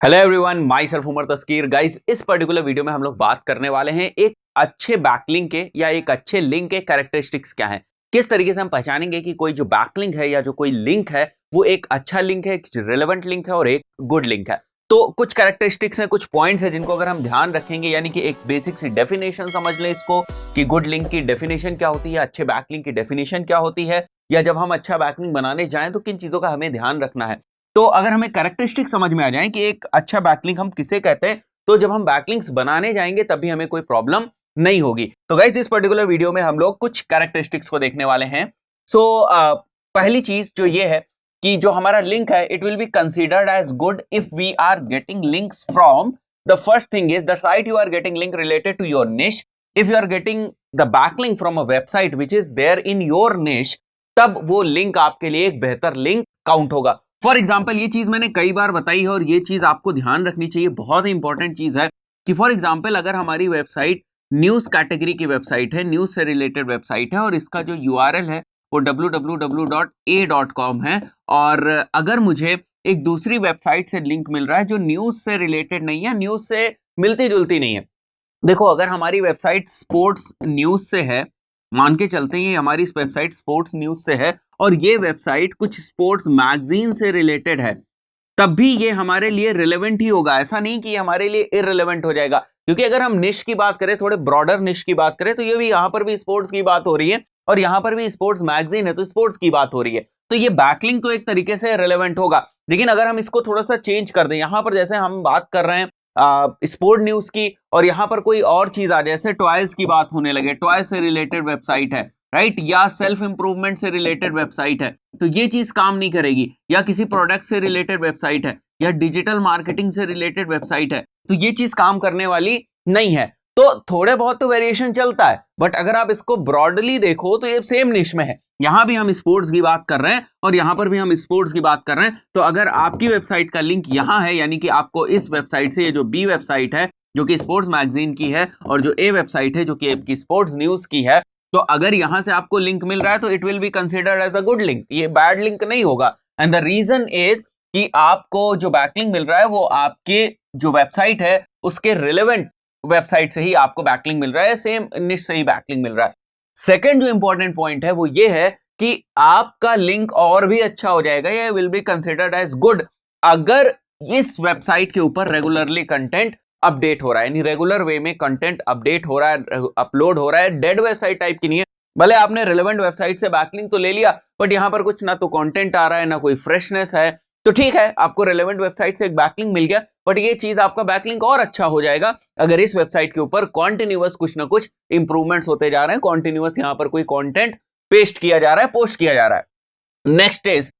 Hello everyone, myself Umar Taskeer. Guys, इस particular video में हम लोग बात करने वाले हैं एक अच्छे बैकलिंक के या एक अच्छे लिंक के कैरेक्टरिस्टिक्स क्या हैं। किस तरीके से हम पहचानेंगे कि कोई जो बैकलिंक है या जो कोई लिंक है वो एक अच्छा लिंक है, एक रिलेवेंट लिंक है और एक गुड लिंक है। तो कुछ कैरेक्टरिस्टिक्स हैं, कुछ पॉइंट्स हैं जिनको अगर हम ध्यान रखेंगे, यानी कि एक बेसिक सी डेफिनेशन समझ लें इसको कि गुड लिंक की डेफिनेशन क्या होती है, अच्छे बैकलिंक की डेफिनेशन क्या होती है, या जब हम अच्छा बैकलिंक बनाने जाएं तो किन चीजों का हमें ध्यान रखना है। तो अगर हमें कैरेक्टरिस्टिक समझ में आ जाए कि एक अच्छा बैकलिंक हम किसे कहते हैं, तो जब हम बैकलिंक्स बनाने जाएंगे तब भी हमें कोई प्रॉब्लम नहीं होगी। तो गाइस, इस पर्टिकुलर वीडियो में हम लोग कुछ कैरेक्टरिस्टिक्स को देखने वाले हैं। सो पहली चीज जो ये है कि जो हमारा लिंक है it will be considered as good if we are getting links from the first thing is the site you are getting link related to your niche. If you are getting the backlink from a website which is there in your niche, तब वो link आपके लिए एक बेहतर link count होगा। For example, ये चीज मैंने कई बार बताई है और ये चीज आपको ध्यान रखनी चाहिए, बहुत ही इंपॉर्टेंट चीज है कि फॉर एग्जाम्पल अगर हमारी वेबसाइट न्यूज कैटेगरी की वेबसाइट है, न्यूज से रिलेटेड वेबसाइट है और इसका जो यूआरएल है वो www.a.com है, और अगर मुझे एक दूसरी वेबसाइट से लिंक मिल रहा है जो न्यूज से रिलेटेड नहीं है, न्यूज से मिलती जुलती नहीं है। देखो, अगर हमारी वेबसाइट स्पोर्ट्स न्यूज से है, मान के चलते हैं हमारी वेबसाइट स्पोर्ट्स न्यूज से है और ये वेबसाइट कुछ स्पोर्ट्स मैगजीन से रिलेटेड है, तब भी ये हमारे लिए रिलेवेंट ही होगा। ऐसा नहीं कि हमारे लिए इररिलेवेंट हो जाएगा, क्योंकि अगर हम निश की बात करें, थोड़े ब्रॉडर निश की बात करें, तो ये भी यहां पर भी स्पोर्ट्स की बात हो रही है और यहां पर भी स्पोर्ट्स मैगजीन है तो स्पोर्ट्स की बात हो रही है, तो ये बैकलिंक तो एक तरीके से रिलेवेंट होगा। लेकिन अगर हम इसको थोड़ा सा चेंज कर दें, यहां पर जैसे हम बात कर रहे हैं स्पोर्ट न्यूज की और यहां पर कोई और चीज आ जाए, जैसे टॉयज की बात होने लगे, टॉयज से रिलेटेड वेबसाइट है, राइट, या सेल्फ इंप्रूवमेंट से रिलेटेड वेबसाइट है, तो ये चीज काम नहीं करेगी। या किसी प्रोडक्ट से रिलेटेड वेबसाइट है या डिजिटल मार्केटिंग से रिलेटेड वेबसाइट है, तो ये चीज काम करने वाली नहीं है। तो थोड़े बहुत तो वेरिएशन चलता है, बट अगर आप इसको ब्रॉडली देखो तो ये सेम निश में है। यहां भी हम स्पोर्ट्स की बात कर रहे हैं और यहां पर भी हम स्पोर्ट्स की बात कर रहे हैं। तो अगर आपकी वेबसाइट का लिंक यहां है, यानी कि आपको इस वेबसाइट से, ये जो बी वेबसाइट है जो कि स्पोर्ट्स मैगजीन की है और जो ए वेबसाइट है जो कि आपकी स्पोर्ट्स न्यूज की है, तो अगर यहां से आपको लिंक मिल रहा है तो it will be considered as a good link, ये बैड लिंक नहीं होगा। एंड द रीजन इज कि आपको जो बैकलिंक मिल रहा है वो आपके जो वेबसाइट है उसके रिलेवेंट वेबसाइट से ही आपको बैकलिंक मिल रहा है, सेम निश से ही बैकलिंक मिल रहा है। सेकंड जो इंपॉर्टेंट पॉइंट है वो ये है कि आपका लिंक और भी अच्छा हो जाएगा, ये will be considered as good अगर इस वेबसाइट के ऊपर रेगुलरली कंटेंट अपडेट हो रहा है, यानी रेगुलर वे में कंटेंट अपडेट हो रहा है, अपलोड हो रहा है। डेड वेबसाइट टाइप की नहीं है, भले आपने रिलेवेंट वेबसाइट से बैकलिंक तो ले लिया बट यहां पर कुछ ना तो कंटेंट आ रहा है ना कोई फ्रेशनेस है, तो ठीक है, आपको रिलेवेंट वेबसाइट से एक बैकलिंक मिल गया, बट ये चीज आपका बैकलिंक और अच्छा हो जाएगा अगर इस वेबसाइट के ऊपर कॉन्टिन्यूअस कुछ ना कुछ इंप्रूवमेंट्स होते जा रहे हैं, कॉन्टिन्यूअस यहां पर कोई कंटेंट पेस्ट किया जा रहा है, पोस्ट किया जा रहा है। Next is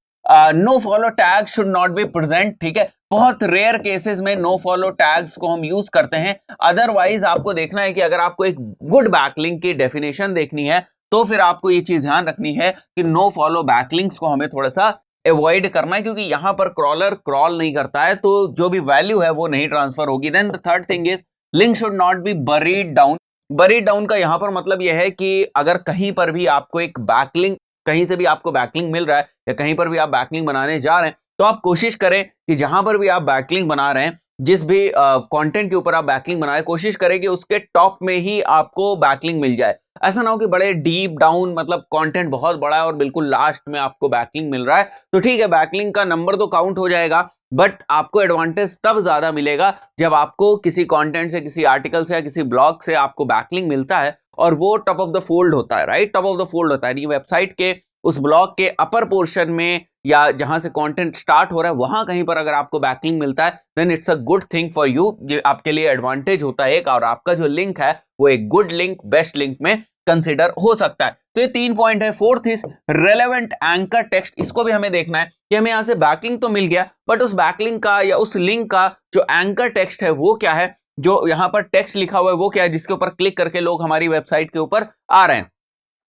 no follow tag should not be present. ठीक है, बहुत रेयर केसेस में नो फॉलो टैग्स को हम यूज करते हैं, अदरवाइज आपको देखना है कि अगर आपको एक गुड बैकलिंक की डेफिनेशन देखनी है तो फिर आपको ये चीज ध्यान रखनी है कि नो फॉलो बैकलिंक्स को हमें थोड़ा सा अवॉइड करना है, क्योंकि यहां पर क्रॉलर क्रॉल नहीं करता है तो जो भी वैल्यू है वो नहीं ट्रांसफर होगी। Then the third thing is link should not be buried down. Buried down का यहां पर मतलब यह है कि अगर कहीं पर भी आपको एक बैकलिंक, कहीं से भी आपको बैकलिंक मिल रहा है या कहीं पर भी आप बैकलिंक बनाने जा रहे हैं, तो आप कोशिश करें कि जहां पर भी आप बैकलिंक बना रहे हैं, जिस भी कंटेंट के ऊपर आप बैकलिंक बना रहे हैं, कोशिश करें कि उसके टॉप में ही आपको बैकलिंक मिल जाए। ऐसा ना हो कि बड़े डीप डाउन, मतलब कंटेंट बहुत बड़ा है और बिल्कुल लास्ट में आपको बैकलिंक मिल रहा है, तो ठीक है, बैकलिंक का नंबर तो काउंट हो जाएगा, बट आपको एडवांटेज तब ज्यादा मिलेगा जब आपको किसी कंटेंट से, किसी आर्टिकल से या किसी ब्लॉग से आपको बैकलिंक मिलता है और वो टॉप ऑफ द फोल्ड होता है, right, top of the fold होता है, वेबसाइट के उस ब्लॉग के अपर पोर्शन में या जहां से कंटेंट स्टार्ट हो रहा है वहां कहीं पर अगर आपको बैकलिंक मिलता है then it's a good thing for you, ये आपके लिए एडवांटेज होता है एक, और आपका जो लिंक है वो एक गुड लिंक, बेस्ट लिंक में कंसिडर हो सकता है। तो ये 3 पॉइंट है। Fourth is relevant anchor text. इसको भी हमें देखना है कि हमें यहां से बैकलिंक तो मिल गया, बट उस बैकलिंक का या उस लिंक का जो एंकर टेक्स्ट है वो क्या है, जो यहां पर टेक्स्ट लिखा हुआ है वो क्या है, जिसके ऊपर क्लिक करके लोग हमारी वेबसाइट के ऊपर आ रहे हैं,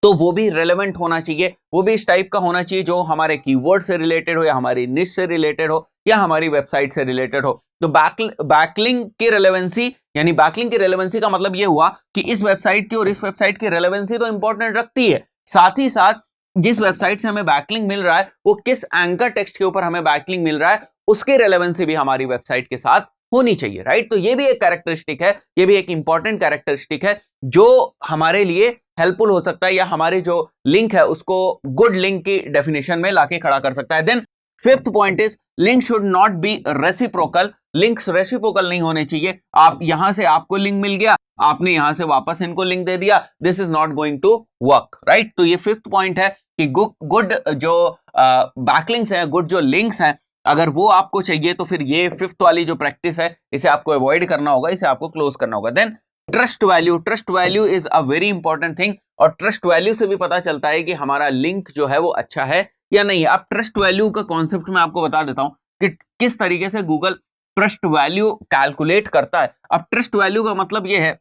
तो वो भी रेलेवेंट होना चाहिए, वो भी इस टाइप का होना चाहिए जो हमारे कीवर्ड से रिलेटेड हो या हमारी निश से रिलेटेड हो या हमारी वेबसाइट से रिलेटेड हो। तो बैकलिंक की रेलेवेंसी, यानी बैकलिंक की रेलेवेंसी का मतलब ये हुआ कि इस वेबसाइट की और इस वेबसाइट की रेलेवेंसी तो इंपॉर्टेंट रखती है, साथ ही साथ जिस वेबसाइट से हमें बैकलिंक मिल रहा है वो किस एंकर टेक्स्ट के ऊपर हमें बैकलिंक मिल रहा है उसकी रेलेवेंसी भी हमारी वेबसाइट के साथ होनी चाहिए, राइट। तो ये भी एक कैरेक्टरिस्टिक है, ये भी एक इंपॉर्टेंट कैरेक्टरिस्टिक है जो हमारे लिए हेल्पफुल हो सकता है या हमारे जो लिंक है उसको गुड लिंक की डेफिनेशन में लाके खड़ा कर सकता है। Then fifth point is link should not be reciprocal. Links reciprocal नहीं होने चाहिए। आप यहां से आपको लिंक मिल गया, आपने यहां से वापस इनको लिंक दे दिया, this is not going to work, right. तो ये फिफ्थ पॉइंट है कि गुड जो बैकलिंक्स हैं, गुड जो लिंक्स हैं, अगर वो आपको चाहिए तो फिर ये फिफ्थ वाली जो प्रैक्टिस है इसे आपको अवॉइड करना होगा, इसे आपको क्लोज करना होगा। Then trust value, trust value is a very important thing, और ट्रस्ट वैल्यू से भी पता चलता है कि हमारा लिंक जो है वो अच्छा है या नहीं है। अब ट्रस्ट वैल्यू का कॉन्सेप्ट मैं आपको बता देता हूं कि किस तरीके से गूगल ट्रस्ट वैल्यू कैलकुलेट करता है। अब ट्रस्ट वैल्यू का मतलब यह है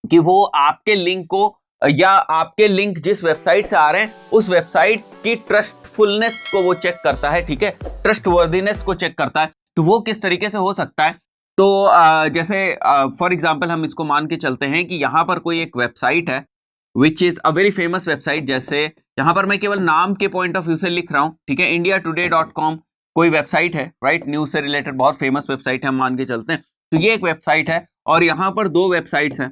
कि वो आपके लिंक को या आपके लिंक जिस वेबसाइट से आ रहे हैं उस वेबसाइट की ट्रस्टफुलनेस को वो चेक करता है, ठीक है, ट्रस्ट वर्दीनेस को चेक करता है। तो वो किस तरीके से हो सकता है, तो जैसे फॉर एग्जांपल हम इसको मान के चलते हैं कि यहां पर कोई एक वेबसाइट है which is a very famous website. जैसे यहां पर मैं केवल नाम के पॉइंट ऑफ व्यू से लिख रहा हूं, ठीक है, indiatoday.com कोई वेबसाइट है, राइट, न्यूज से रिलेटेड बहुत फेमस वेबसाइट है, हम मान के चलते हैं। तो ये एक वेबसाइट है और यहां पर दो वेबसाइट्स हैं,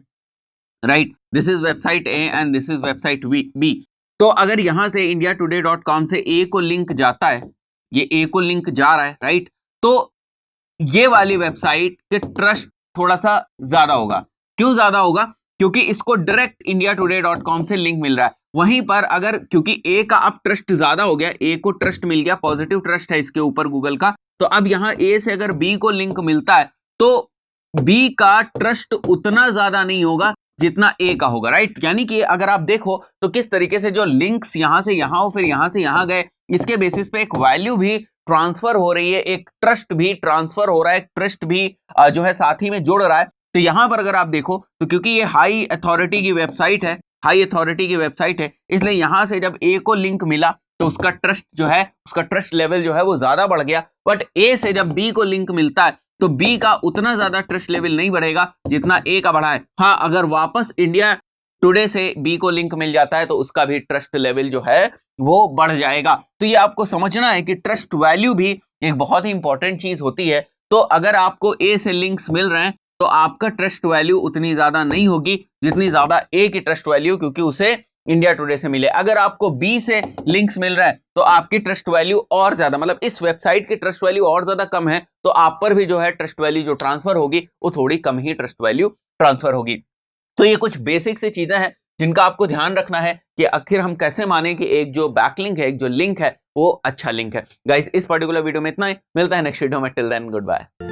right, this is website A and this is website B. तो अगर यहां से indiatoday.com से ए को लिंक जाता है, ये ए को लिंक जा रहा है, राइट, तो ये वाली वेबसाइट के ट्रस्ट थोड़ा सा ज्यादा होगा। क्यों ज्यादा होगा? क्योंकि इसको डायरेक्ट indiatoday.com से लिंक मिल रहा है। वहीं पर अगर क्योंकि ए का अब ट्रस्ट ज्यादा हो गया, ए को ट्रस्ट मिल गया, पॉजिटिव ट्रस्ट है इसके ऊपर गूगल का, तो अब यहां ए से अगर बी को लिंक मिलता है तो बी का ट्रस्ट उतना ज्यादा नहीं होगा जितना ए का होगा, राइट। यानी कि अगर आप देखो तो किस तरीके से जो लिंक्स यहां से यहां हो फिर यहां से यहां गए, इसके बेसिस पे एक वैल्यू भी ट्रांसफर हो रही है, एक ट्रस्ट भी ट्रांसफर हो रहा है, एक ट्रस्ट भी जो है साथ ही में जुड़ रहा है। तो यहां पर अगर आप देखो तो क्योंकि ये हाई अथॉरिटी की वेबसाइट है, हाई अथॉरिटी की वेबसाइट है, इसलिए यहां से जब ए को लिंक मिला तो उसका ट्रस्ट जो है, उसका ट्रस्ट लेवल जो है वो ज्यादा बढ़ गया। बट ए से जब बी को लिंक मिलता है तो बी का उतना ज्यादा ट्रस्ट लेवल नहीं बढ़ेगा जितना ए का बढ़ा है। हाँ, अगर वापस इंडिया टुडे से बी को लिंक मिल जाता है तो उसका भी ट्रस्ट लेवल जो है वो बढ़ जाएगा। तो ये आपको समझना है कि ट्रस्ट वैल्यू भी एक बहुत ही इंपॉर्टेंट चीज होती है। तो अगर आपको ए से लिंक्स मिल रहे हैं तो आपका ट्रस्ट वैल्यू उतनी ज्यादा नहीं होगी जितनी ज्यादा ए की ट्रस्ट वैल्यू, क्योंकि उसे इंडिया टुडे से मिले। अगर आपको बी से लिंक्स मिल रहा है तो आपकी ट्रस्ट वैल्यू और ज्यादा, मतलब इस वेबसाइट की ट्रस्ट वैल्यू और ज्यादा कम है, तो आप पर भी जो है ट्रस्ट वैल्यू जो ट्रांसफर होगी वो थोड़ी कम ही ट्रस्ट वैल्यू ट्रांसफर होगी। तो ये कुछ बेसिक सी चीजें हैं जिनका आपको ध्यान रखना है कि आखिर हम कैसे माने कि एक जो बैकलिंक है, एक जो लिंक है वो अच्छा लिंक है। गाइस, इस पर्टिकुलर वीडियो में इतना ही, मिलता है नेक्स्ट वीडियो में। Till then, good bye.